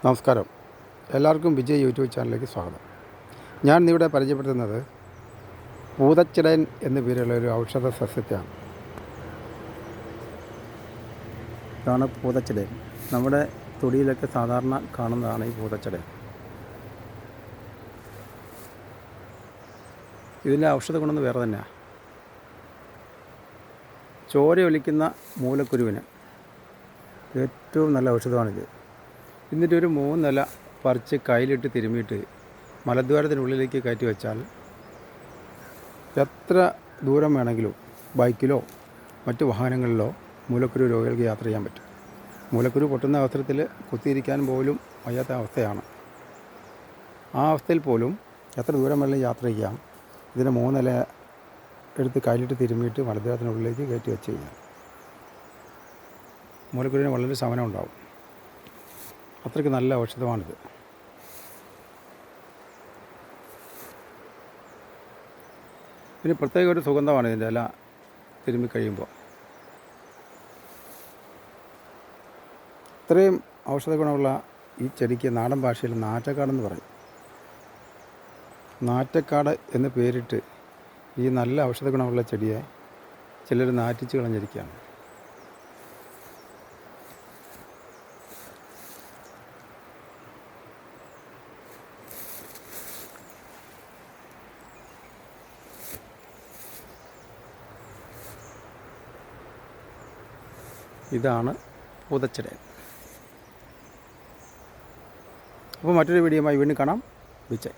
നമസ്കാരം. എല്ലാവർക്കും വിജയ് യൂട്യൂബ് ചാനലിലേക്ക് സ്വാഗതം. ഞാൻ ഇന്നിവിടെ പരിചയപ്പെടുത്തുന്നത് പൂതച്ചിടയൻ എന്ന പേരുള്ള ഒരു ഔഷധ സസ്യത്തെയാണ്. ഇതാണ് പൂതച്ചിടയൻ. നമ്മുടെ തൊടിയിലൊക്കെ സാധാരണ കാണുന്നതാണ് ഈ പൂതച്ചിടയൻ. ഇതിൻ്റെ ഔഷധ ഗുണമെന്ന് വേറെ തന്നെയാണ്. ചോരയൊലിക്കുന്ന മൂലക്കുരുവിന് ഏറ്റവും നല്ല ഔഷധമാണിത്. എന്നിട്ടൊരു 3 ഇല പറിച്ച് കയ്യിലിട്ട് തിരുമ്മിയിട്ട് മലദ്വാരത്തിനുള്ളിലേക്ക് കയറ്റി വെച്ചാൽ എത്ര ദൂരം വേണമെങ്കിലും ബൈക്കിലോ മറ്റു വാഹനങ്ങളിലോ മൂലക്കുരു രോഗികൾക്ക് യാത്ര ചെയ്യാൻ പറ്റും. മൂലക്കുരു പൊട്ടുന്ന അവസരത്തിൽ കുത്തിയിരിക്കാൻ പോലും വയ്യാത്ത അവസ്ഥയാണ്. ആ അവസ്ഥയിൽ പോലും എത്ര ദൂരം വേണമെങ്കിലും യാത്ര ചെയ്യാം. ഇതിന് 3 ഇല എടുത്ത് കയ്യിലിട്ട് തിരുമ്മിയിട്ട് മലദ്വാരത്തിനുള്ളിലേക്ക് കയറ്റി വെച്ച് കഴിഞ്ഞാൽ മൂലക്കുരുവിന് വളരെ ശമനം ഉണ്ടാവും. അത്രയ്ക്ക് നല്ല ഔഷധമാണിത്. പിന്നെ പ്രത്യേക ഒരു സുഗന്ധമാണ് ഇതിൻ്റെ ഇല തിരുമ്മി കഴിയുമ്പോൾ. ഇത്രയും ഔഷധ ഗുണമുള്ള ഈ ചെടിക്ക് നാടൻ ഭാഷയിൽ നാറ്റക്കാടെന്ന് പറയും. നാറ്റക്കാട് എന്ന് പേരിട്ട് ഈ നല്ല ഔഷധ ഗുണമുള്ള ചെടിയെ ചിലർ നാറ്റിച്ച് കളഞ്ഞിരിക്കുകയാണ്. ഇതാണ് പൂതച്ചിടയൻ. അപ്പോൾ മറ്റൊരു വീഡിയോയുമായി വീണ്ടും കാണാം. വിജയ്.